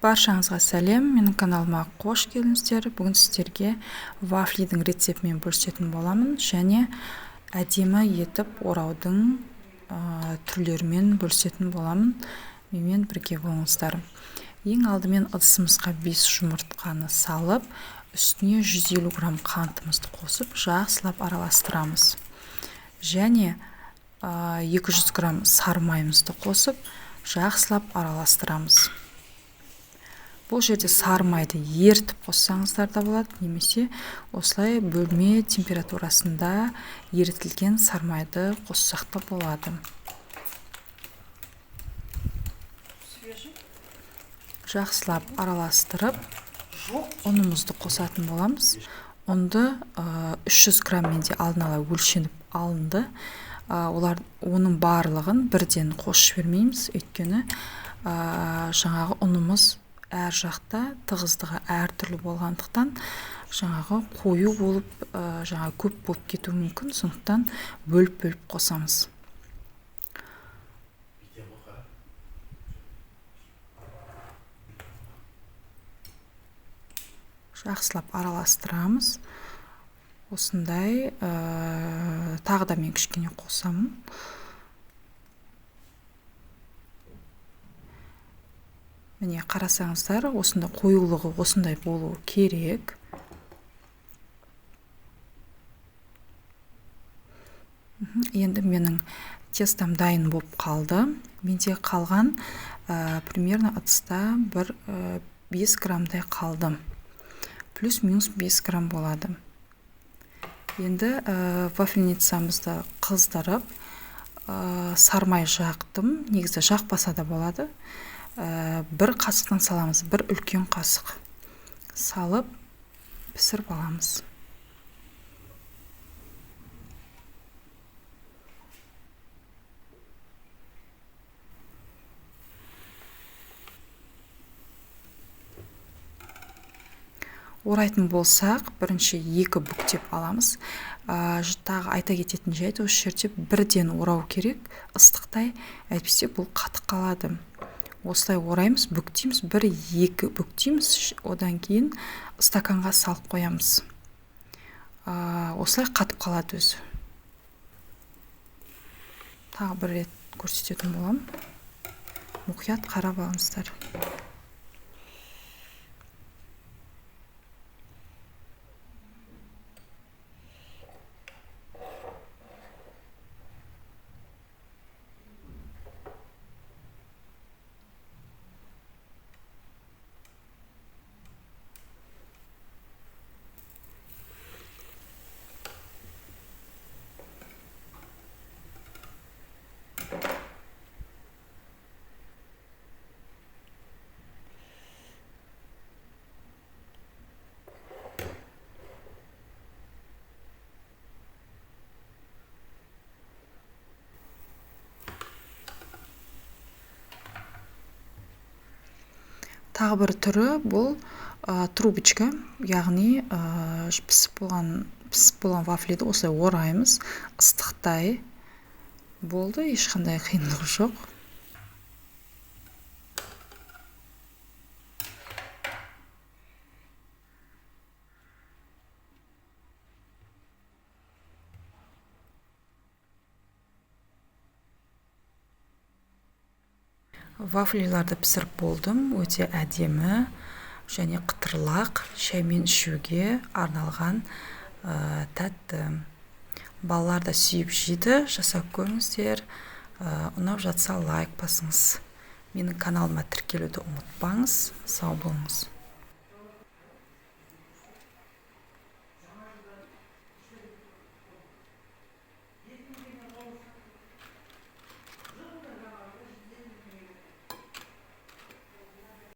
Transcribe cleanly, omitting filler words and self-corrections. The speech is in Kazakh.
Баршаңызға сәлем, менің каналыма қош келдіңіздер. Бүгін сіздерге вафлидің рецептімен бөлісетін боламын және әдемі етіп ораудың түрлерімен бөлісетін боламын. Менімен бірге болыңыздар. Ең алдымен ыдысымызға 5 жұмыртқаны салып, үстіне 150 грамм қантымызды қосып, жақсылап араластырамыз. Және 200 грамм сары майымызды қосып, жақсылап араластырамыз. Бұл жерде сары майды ертіп қоссаңыздар да болады, немесе осылай бөлме температурасында ерітілген сары майды қоссақ та болады. Жақсылап араластырып, ұнымызды қосатын боламыз. Ұнды 300 граммен де алдын ала өлшеніп алынды. Оның барлығын бірден қосып жібермейміз, өйткені жаңағы ұнымыз әр жақта тығыздығы әртүрлі болғандықтан жаңағы қою болып, жаңағы көп болып кетуі мүмкін, сондықтан бөліп қосамыз. Жақсылап араластырамыз. Осындай тағы да мен кішкене қосамын. Міне қарасаңыздар, осында қоюлығы осындай болу керек. Енді менің тестам дайын болып қалды. Менде қалған примерно ыдыста 5 граммдай қалды. Плюс-минус 5 грамм болады. Енді вафельницамызды қыздырып, сары май жақтым. Негізі жақпаса да болады. Бір қасықтан саламыз, бір үлкен қасық салып пісіріп аламыз. Орайтын болсақ, бірінші 2 бүктеп аламыз. Тағы айта кететін жайт, осы жерде бірден орау керек, ыстықтай, әйтпесе бұл қатып қалады. Осылай ораймыз, бүктейміз, 1-2 бүктейміз, одан кейін стаканға салып қоямыз. Осылай қатып қалады өзі. Тағы бір рет көрсететін болам. Мұқият қарап алыңыздар. Тағы бір түрі бұл трубочка, яғни пісіп болған вафлиді осылай ораймыз. Ыстықтай болды, ешқандай қиындық жоқ. Вафлиларды пісіріп болдым, өте әдемі және қытырлақ, шаймен ішуге арналған тәтті. Балалар да сүйіп жейді, жасап көріңіздер. Ұнап жатса лайк басыңыз. Менің каналыма тіркелуді ұмытпаңыз. Сау болыңыз.